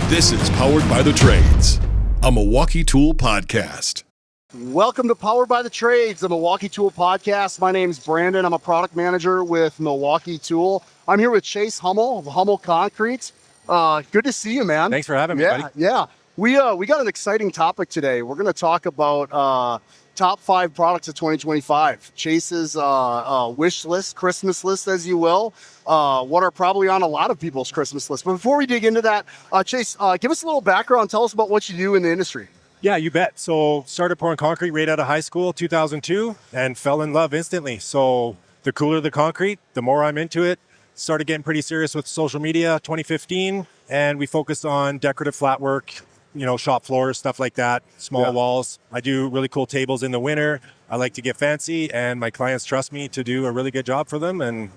This is Powered by the Trades, a Milwaukee Tool podcast. Welcome to Powered by the Trades, the Milwaukee Tool podcast. My name's Brandon. I'm a product manager with Milwaukee Tool. I'm here with Chase Hummel of Hummel Concrete. Good to see you, man. Thanks for having me, buddy. Yeah. We got an exciting topic today. We're going to talk about top 5 products of 2025. Chase's wish list, Christmas list, as you will. What are probably on a lot of people's Christmas list. But before we dig into that, Chase, give us a little background. Tell us about what you do in the industry. Yeah, you bet. So started pouring concrete right out of high school, 2002, and fell in love instantly. So the cooler the concrete, the more I'm into it. Started getting pretty serious with social media 2015, and we focused on decorative flat work, shop floors, stuff like that, small walls. I do really cool tables in the winter. I like to get fancy, and my clients trust me to do a really good job for them, and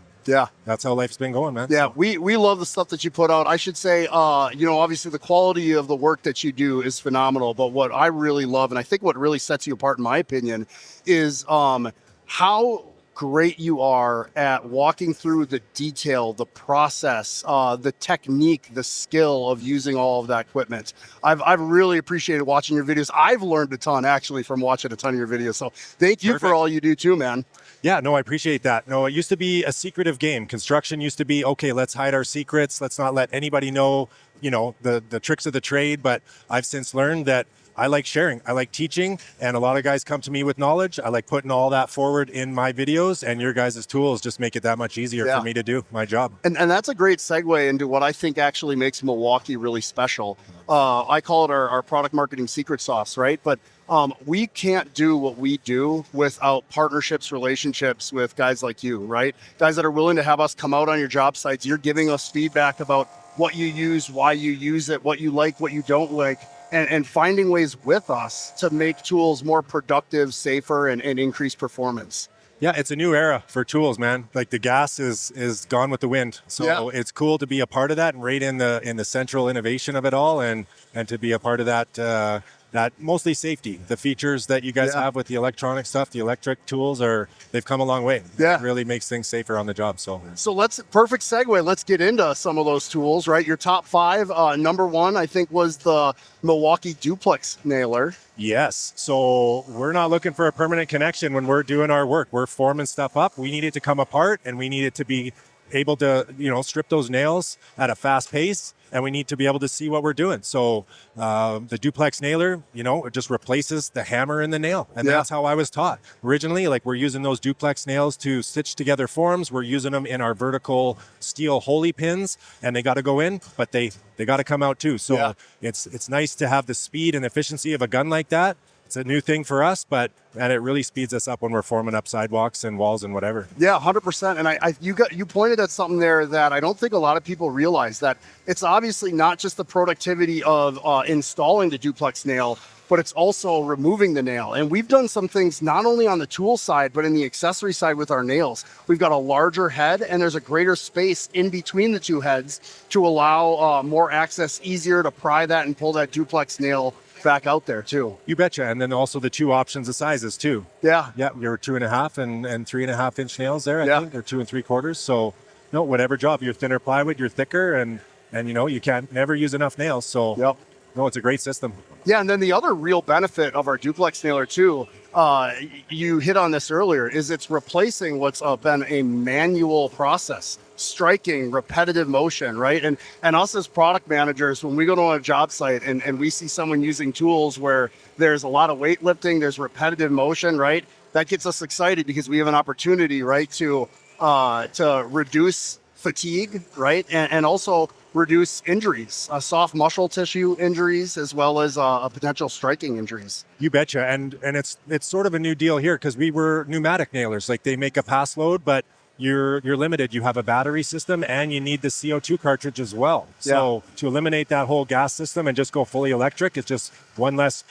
that's how life's been going, man. Yeah, we love the stuff that you put out. I should say, obviously the quality of the work that you do is phenomenal, but what I really love, and I think what really sets you apart, in my opinion, is how great you are at walking through the detail, the process, the technique, the skill of using all of that equipment. I've really appreciated watching your videos. I've learned a ton, actually, from watching a ton of your videos. So thank you for all you do too, man. Yeah, no, I appreciate that. No, it used to be a secretive game. Construction used to be, okay, let's hide our secrets. Let's not let anybody know, the tricks of the trade. But I've since learned that I like sharing. I like teaching, and a lot of guys come to me with knowledge. I like putting all that forward in my videos, and your guys' tools just make it that much easier for me to do my job. And that's a great segue into what I think actually makes Milwaukee really special. I call it our product marketing secret sauce, right? But we can't do what we do without partnerships, relationships with guys like you, right? Guys that are willing to have us come out on your job sites. You're giving us feedback about what you use, why you use it, what you like, what you don't like. And finding ways with us to make tools more productive, safer, and increase performance. Yeah, it's a new era for tools, man. Like the gas is gone with the wind. So it's cool to be a part of that and right in the central innovation of it all, and to be a part of that mostly safety. The features that you guys have with the electronic stuff, the electric tools they've come a long way. Yeah. It really makes things safer on the job. So perfect segue. Let's get into some of those tools, right? Your top 5, number 1, I think, was the Milwaukee duplex nailer. Yes. So we're not looking for a permanent connection when we're doing our work. We're forming stuff up. We need it to come apart, and we need it to be able to, strip those nails at a fast pace, and we need to be able to see what we're doing. So the duplex nailer, it just replaces the hammer in the nail. And that's how I was taught. Originally, we're using those duplex nails to stitch together forms. We're using them in our vertical steel Holy pins, and they got to go in, but they got to come out too. So it's nice to have the speed and efficiency of a gun like that. It's a new thing for us, and it really speeds us up when we're forming up sidewalks and walls and whatever. Yeah, 100%. And you pointed at something there that I don't think a lot of people realize, that it's obviously not just the productivity of installing the duplex nail, but it's also removing the nail. And we've done some things not only on the tool side, but in the accessory side with our nails. We've got a larger head, and there's a greater space in between the two heads to allow more access, easier to pry that and pull that duplex nail back out there too. You betcha. And then also the 2 options of sizes too. Yeah, your 2.5 and 3.5 inch nails there. I think they're 2 3/4. So whatever job, you're thinner plywood, you're thicker, and you can't never use enough nails. So it's a great system. Yeah, and then the other real benefit of our duplex nailer too, you hit on this earlier, is it's replacing what's been a manual process. Striking, repetitive motion, right? And us as product managers, when we go to a job site and we see someone using tools where there's a lot of weightlifting, there's repetitive motion, right? That gets us excited because we have an opportunity, right, to reduce fatigue, right? And also reduce injuries, soft muscle tissue injuries, as well as potential striking injuries. You betcha. And it's sort of a new deal here because we were pneumatic nailers. They make a pass load, but you're limited. You have a battery system, and you need the CO2 cartridge as well. So to eliminate that whole gas system and just go fully electric, it's just one less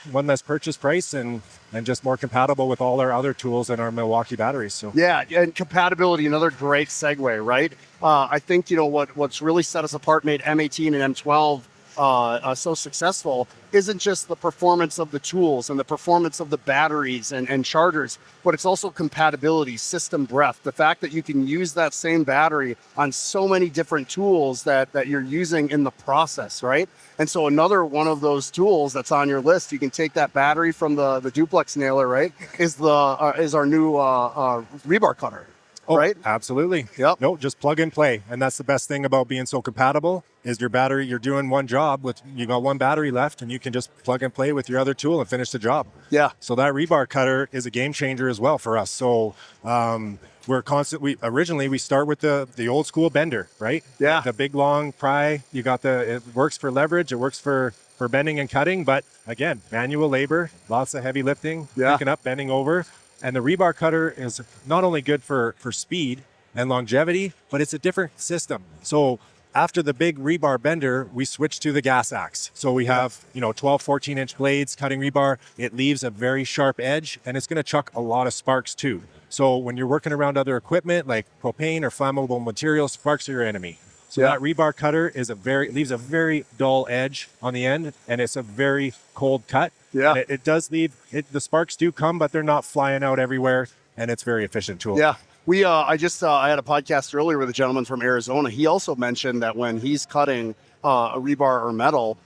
purchase price, and just more compatible with all our other tools and our Milwaukee batteries. So and compatibility, another great segue, right? I think what's really set us apart, made M18 and M12 so successful isn't just the performance of the tools and the performance of the batteries and chargers, but it's also compatibility, system breadth. The fact that you can use that same battery on so many different tools that you're using in the process, right? And so another one of those tools that's on your list, you can take that battery from the duplex nailer, right? Is our new rebar cutter. Oh, right? Absolutely. Yep. No, just plug and play. And that's the best thing about being so compatible is your battery, you're doing one job you got one battery left and you can just plug and play with your other tool and finish the job. Yeah. So that rebar cutter is a game changer as well for us. So originally we start with the old school bender, right? Yeah. The big long pry, it works for leverage, it works for bending and cutting, but again, manual labor, lots of heavy lifting, picking up, bending over. And the rebar cutter is not only good for speed and longevity, but it's a different system. So after the big rebar bender, we switched to the gas axe. So we have, 12, 14 inch blades cutting rebar. It leaves a very sharp edge and it's going to chuck a lot of sparks too. So when you're working around other equipment like propane or flammable materials, sparks are your enemy. So that rebar cutter leaves a very dull edge on the end, and it's a very cold cut. Yeah. It does leave the sparks do come, but they're not flying out everywhere, and it's a very efficient tool. Yeah. I had a podcast earlier with a gentleman from Arizona. He also mentioned that when he's cutting a rebar or metal,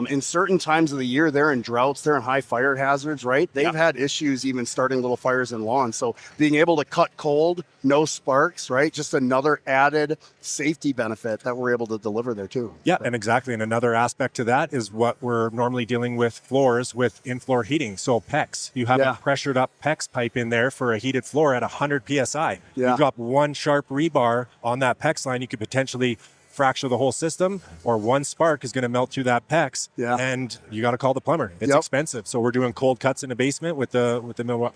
in certain times of the year, they're in droughts, they're in high fire hazards, right? They've had issues even starting little fires in lawns. So being able to cut cold, no sparks, right? Just another added safety benefit that we're able to deliver there too. Yeah, and exactly. And another aspect to that is what we're normally dealing with floors with in-floor heating. So PEX, you have a pressured up PEX pipe in there for a heated floor at 100 PSI. Yeah. You drop one sharp rebar on that PEX line, you could potentially fracture the whole system, or one spark is going to melt through that PEX, and you got to call the plumber. It's expensive. So we're doing cold cuts in the basement with the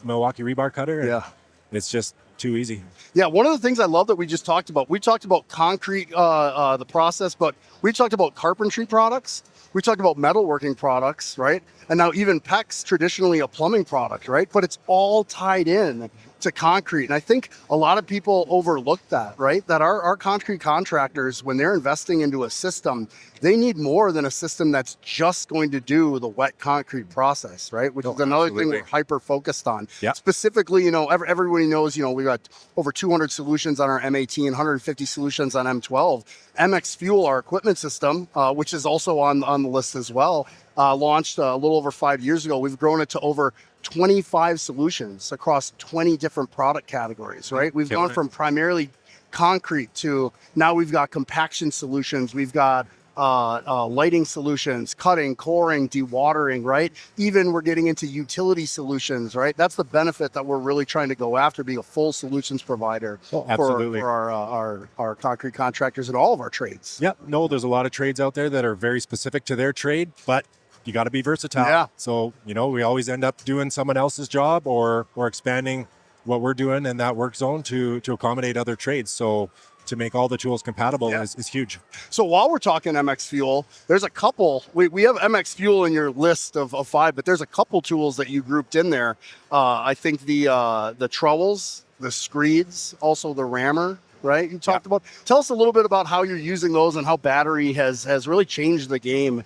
Milwaukee rebar cutter. And it's just too easy. Yeah, one of the things I love that we just talked about, we talked about concrete, the process, but we talked about carpentry products. We talked about metalworking products, right? And now even PEX, traditionally a plumbing product, right? But it's all tied in to concrete. And I think a lot of people overlook that, right? That our concrete contractors, when they're investing into a system, they need more than a system that's just going to do the wet concrete process, right? Which is another thing we're hyper focused on. Yeah. Specifically, everybody knows, we got over 200 solutions on our M18, 150 solutions on M12. MX Fuel, our equipment system, which is also on the list as well, launched a little over 5 years ago. We've grown it to over 25 solutions across 20 different product categories, right? We've gone from primarily concrete to now we've got compaction solutions, we've got lighting solutions, cutting, coring, dewatering, right? Even we're getting into utility solutions, right? That's the benefit that we're really trying to go after, being a full solutions provider for our concrete contractors and all of our trades. Yep. No, there's a lot of trades out there that are very specific to their trade, but you got to be versatile. Yeah. So, we always end up doing someone else's job or expanding what we're doing in that work zone to accommodate other trades. So to make all the tools compatible is huge. So while we're talking MX Fuel, there's a couple, we have MX Fuel in your list of 5, but there's a couple tools that you grouped in there. I think the trowels, the screeds, also the rammer, right? You talked about. Tell us a little bit about how you're using those and how battery has really changed the game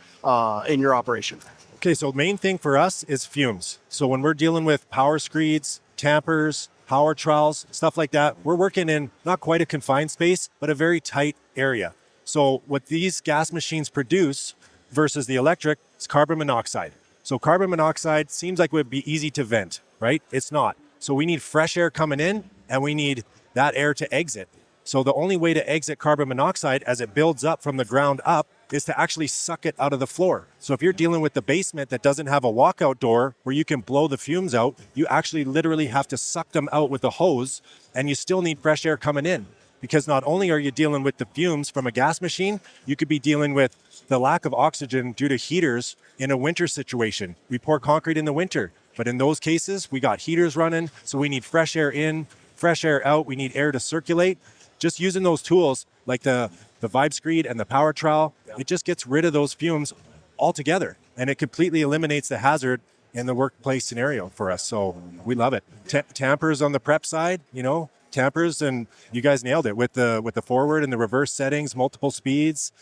in your operation. Okay, so main thing for us is fumes. So when we're dealing with power screeds, tampers, power trowels, stuff like that, we're working in not quite a confined space, but a very tight area. So what these gas machines produce versus the electric is carbon monoxide. So carbon monoxide seems like it would be easy to vent, right? It's not. So we need fresh air coming in and we need that air to exit. So the only way to exit carbon monoxide as it builds up from the ground up is to actually suck it out of the floor. So if you're dealing with the basement that doesn't have a walkout door where you can blow the fumes out, you actually literally have to suck them out with a hose, and you still need fresh air coming in. Because not only are you dealing with the fumes from a gas machine, you could be dealing with the lack of oxygen due to heaters in a winter situation. We pour concrete in the winter, but in those cases, we got heaters running, so we need fresh air in, fresh air out, we need air to circulate. Just using those tools like the Vibe Screed and the power trowel, it just gets rid of those fumes altogether, and it completely eliminates the hazard in the workplace scenario for us. So we love it. Tampers on the prep side, tampers, and you guys nailed it with the forward and the reverse settings, multiple speeds,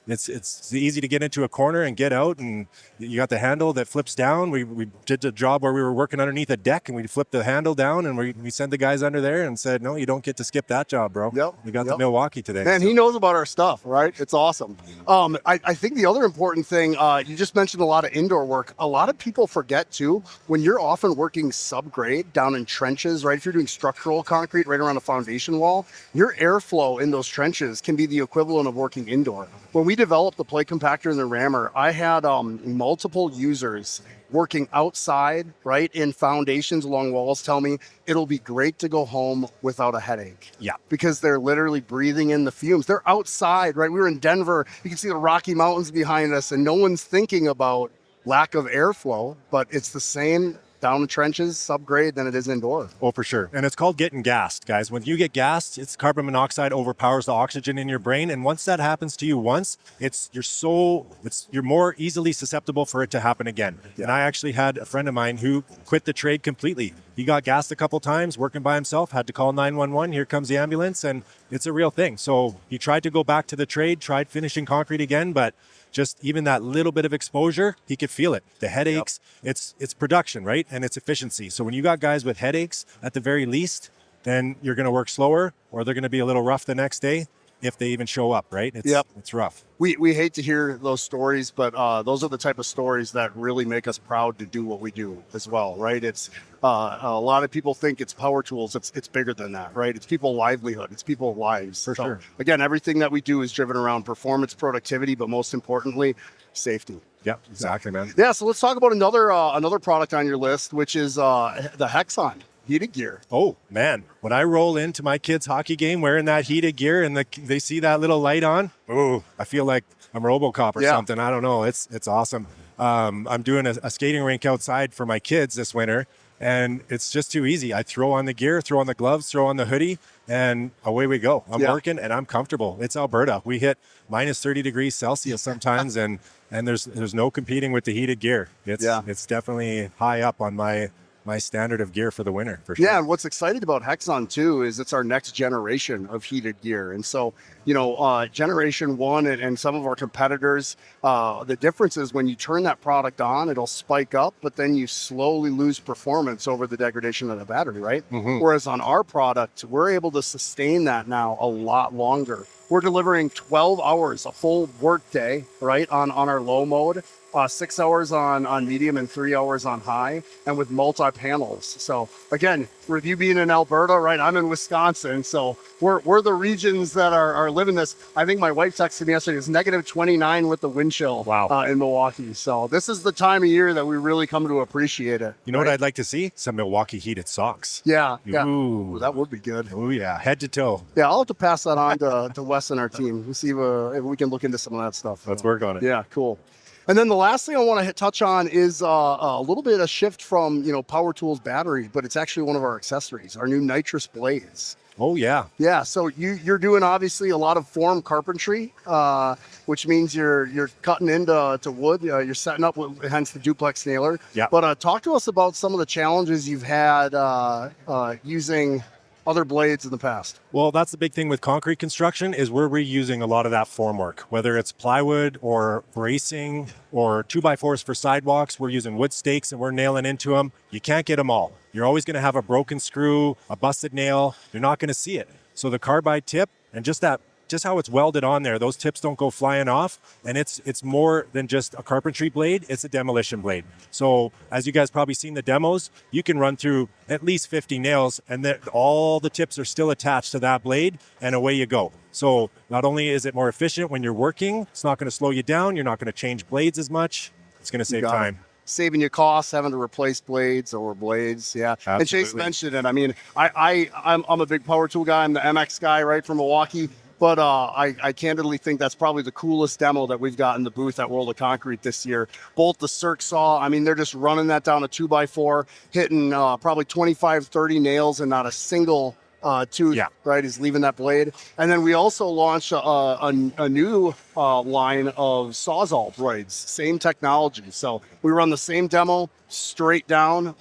It's easy to get into a corner and get out, and you got the handle that flips down. We did a job where we were working underneath a deck, and we flipped the handle down, and we sent the guys under there and said, no, you don't get to skip that job, bro. Yep. We got the Milwaukee today. Man, he knows about our stuff, right? It's awesome. I think the other important thing, you just mentioned a lot of indoor work. A lot of people forget too, when you're often working subgrade down in trenches, right? If you're doing structural concrete right around a foundation wall, your airflow in those trenches can be the equivalent of working indoor. When we developed the plate compactor and the rammer, I had multiple users working outside, right, in foundations along walls tell me it'll be great to go home without a headache. Yeah. Because they're literally breathing in the fumes. They're outside, right? We were in Denver. You can see the Rocky Mountains behind us, and no one's thinking about lack of airflow, but it's the same down in trenches, subgrade, than it is indoor. Oh, for sure. And it's called getting gassed, guys. When you get gassed, it's carbon monoxide overpowers the oxygen in your brain. And once that happens to you once, you're more easily susceptible for it to happen again. Yeah. And I actually had a friend of mine who quit the trade completely. He got gassed a couple times working by himself, had to call 911. Here comes the ambulance, and it's a real thing. So he tried to go back to the trade, tried finishing concrete again, but just even that little bit of exposure, he could feel it. The headaches, it's production, right? And it's efficiency. So when you got guys with headaches, at the very least, then you're going to work slower, or they're going to be a little rough the next day if they even show up, right? It's rough. We hate to hear those stories, but those are the type of stories that really make us proud to do what we do as well, right? It's a lot of people think it's power tools. It's bigger than that, right? It's people's livelihood. It's people's lives. For sure. Again, everything that we do is driven around performance, productivity, but most importantly, safety. Yeah, exactly, man. Yeah, so let's talk about another product on your list, which is the Hexon heated gear. Oh, man. When I roll into my kids' hockey game wearing that heated gear and they see that little light on, oh, I feel like I'm RoboCop or something. I don't know. It's awesome. I'm doing a skating rink outside for my kids this winter, and it's just too easy. I throw on the gear, throw on the gloves, throw on the hoodie, and away we go. I'm working, and I'm comfortable. It's Alberta. We hit minus 30 degrees Celsius sometimes, and there's no competing with the heated gear. It's definitely high up on my standard of gear for the winter, for sure. Yeah, and what's exciting about Hexon too is it's our next generation of heated gear. And so, generation one and some of our competitors, the difference is when you turn that product on, it'll spike up, but then you slowly lose performance over the degradation of the battery, right? Mm-hmm. Whereas on our product, we're able to sustain that now a lot longer. We're delivering 12 hours, a full work day, right, on our low mode. 6 hours on medium and 3 hours on high, and with multi-panels. So again, with you being in Alberta, right? I'm in Wisconsin, so we're the regions that are living this. I think my wife texted me yesterday, it's negative 29 with the wind chill. Wow. In Milwaukee. So this is the time of year that we really come to appreciate it. You know what I'd like to see? Some Milwaukee heated socks. Yeah. Ooh, that would be good. Oh yeah, head to toe. Yeah, I'll have to pass that on to Wes and our team. We'll see if we can look into some of that stuff. Let's work on it. Yeah, cool. And then the last thing I want to touch on is a little bit of shift from, power tools battery, but it's actually one of our accessories, our new Nitrous blades. Oh, yeah. Yeah, so you're doing obviously a lot of form carpentry, which means you're cutting into wood. You're setting up, hence the duplex nailer. Yeah. But talk to us about some of the challenges you've had using other blades in the past. Well, that's the big thing with concrete construction is we're reusing a lot of that formwork, whether it's plywood or bracing or 2x4s for sidewalks. We're using wood stakes and we're nailing into them. You can't get them all. You're always going to have a broken screw, a busted nail. You're not going to see it. So the carbide tip and just how it's welded on there, those tips don't go flying off. And it's more than just a carpentry blade, it's a demolition blade. So as you guys probably seen the demos, you can run through at least 50 nails and all the tips are still attached to that blade and away you go. So not only is it more efficient when you're working, it's not going to slow you down, you're not going to change blades as much, it's going to save time. Saving you costs, having to replace blades or blades, yeah. Absolutely. And Chase mentioned it. I mean, I'm a big power tool guy. I'm the MX guy, right, from Milwaukee. But I candidly think that's probably the coolest demo that we've got in the booth at World of Concrete this year. Both the circ saw, I mean, they're just running that down a 2x4, hitting probably 25, 30 nails and not a single tooth, right, is leaving that blade. And then we also launched a new line of Sawzall blades, same technology. So we run the same demo, straight down,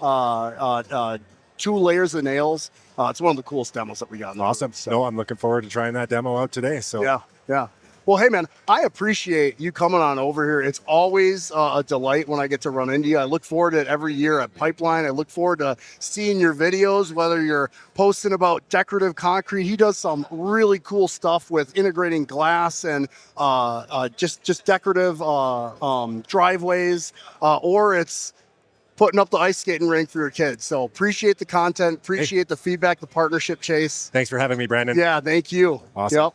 2 layers of nails. It's one of the coolest demos that we got. Awesome. So. No, I'm looking forward to trying that demo out today. So yeah. Well, hey, man, I appreciate you coming on over here. It's always a delight when I get to run into you. I look forward to it every year at Pipeline. I look forward to seeing your videos, whether you're posting about decorative concrete. He does some really cool stuff with integrating glass and just decorative driveways, or it's putting up the ice skating rink for your kids. So appreciate the content, appreciate the feedback, the partnership, Chase. Thanks for having me, Brandon. Yeah, thank you. Awesome. Yep.